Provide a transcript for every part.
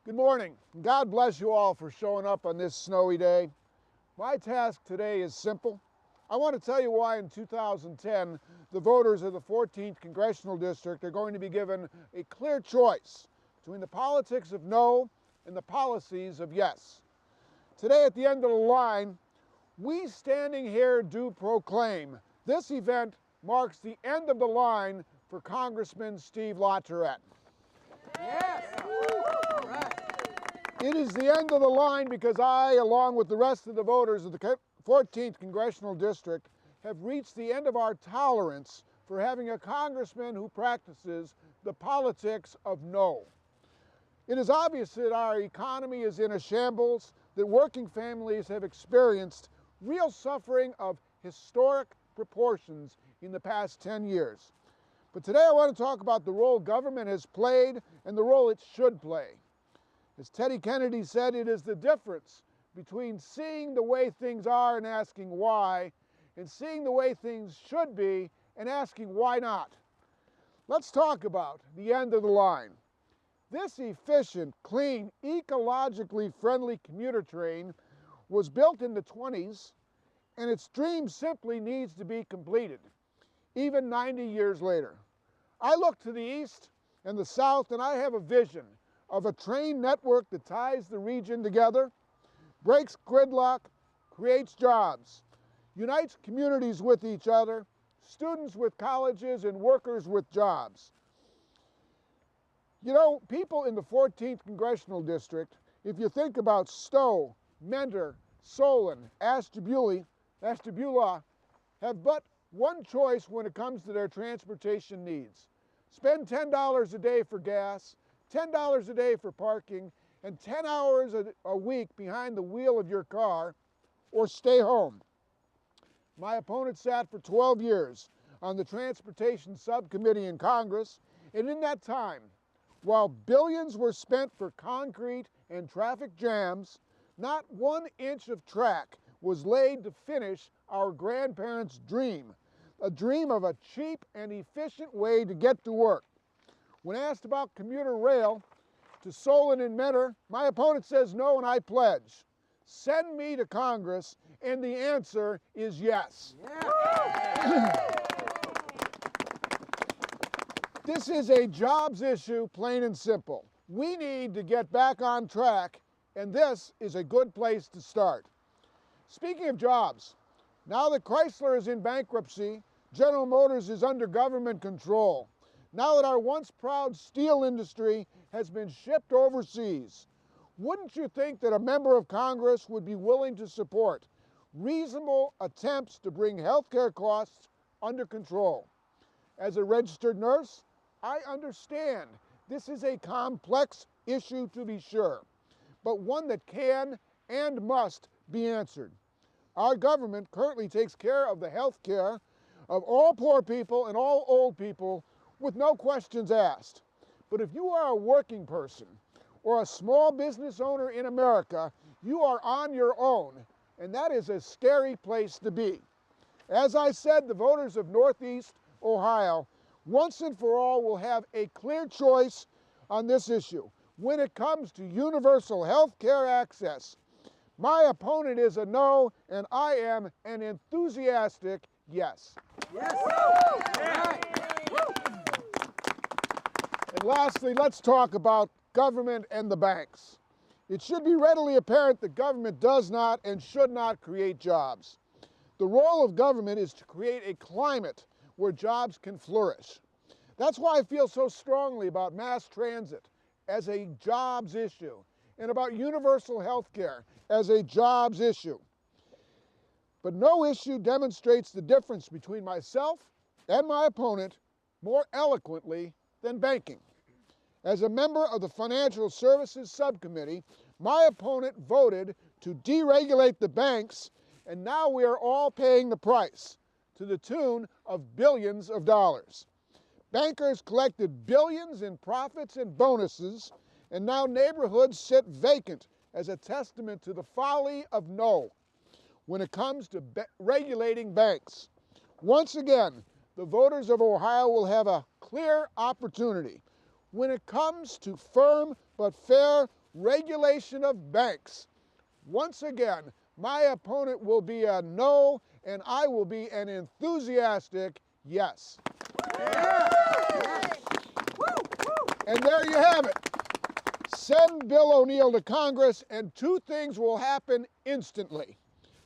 Good morning. God bless you all for showing up on this snowy day. My task today is simple. I want to tell you why in 2010 the voters of the 14th Congressional District are going to be given a clear choice between the politics of no and the policies of yes. Today at the end of the line, we standing here do proclaim this event marks the end of the line for Congressman Steve LaTourette. Yes! All right. It is the end of the line because I, along with the rest of the voters of the 14th Congressional District, have reached the end of our tolerance for having a congressman who practices the politics of no. It is obvious that our economy is in a shambles, that working families have experienced real suffering of historic proportions in the past 10 years. But today I want to talk about the role government has played and the role it should play. As Teddy Kennedy said, it is the difference between seeing the way things are and asking why, and seeing the way things should be and asking why not. Let's talk about the end of the line. This efficient, clean, ecologically friendly commuter train was built in the 20s, and its dream simply needs to be completed, even 90 years later. I look to the east and the south, and I have a vision of a train network that ties the region together, breaks gridlock, creates jobs, unites communities with each other, students with colleges and workers with jobs. You know, people in the 14th Congressional District, if you think about Stowe, Mentor, Solon, Ashtabula, have but one choice when it comes to their transportation needs. Spend $10 a day for gas, $10 a day for parking, and 10 hours a week behind the wheel of your car, or stay home. My opponent sat for 12 years on the Transportation Subcommittee in Congress, and in that time, while billions were spent for concrete and traffic jams, not 1 inch of track was laid to finish our grandparents' dream, a dream of a cheap and efficient way to get to work. When asked about commuter rail to Solon and Mentor, my opponent says no, and I pledge. Send me to Congress, and the answer is yes. Yeah. This is a jobs issue, plain and simple. We need to get back on track, and this is a good place to start. Speaking of jobs, now that Chrysler is in bankruptcy, General Motors is under government control. Now that our once proud steel industry has been shipped overseas, wouldn't you think that a member of Congress would be willing to support reasonable attempts to bring healthcare costs under control? As a registered nurse, I understand this is a complex issue to be sure, but one that can and must be answered. Our government currently takes care of the health care of all poor people and all old people with no questions asked. But if you are a working person or a small business owner in America, you are on your own, and that is a scary place to be. As I said, the voters of Northeast Ohio, once and for all, will have a clear choice on this issue. When it comes to universal health care access, my opponent is a no, and I am an enthusiastic yes. Yes. All right. And lastly, let's talk about government and the banks. It should be readily apparent that government does not and should not create jobs. The role of government is to create a climate where jobs can flourish. That's why I feel so strongly about mass transit as a jobs issue and about universal health care as a jobs issue. But no issue demonstrates the difference between myself and my opponent more eloquently than banking. As a member of the Financial Services Subcommittee, my opponent voted to deregulate the banks, and now we are all paying the price to the tune of billions of dollars. Bankers collected billions in profits and bonuses, and now neighborhoods sit vacant as a testament to the folly of no when it comes to regulating banks. Once again, the voters of Ohio will have a clear opportunity when it comes to firm but fair regulation of banks. Once again, my opponent will be a no, and I will be an enthusiastic yes. And there you have it. Send Bill O'Neill to Congress, and two things will happen instantly.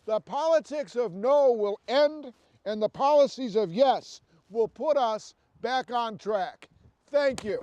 The politics of no will end, and the policies of yes will put us back on track. Thank you.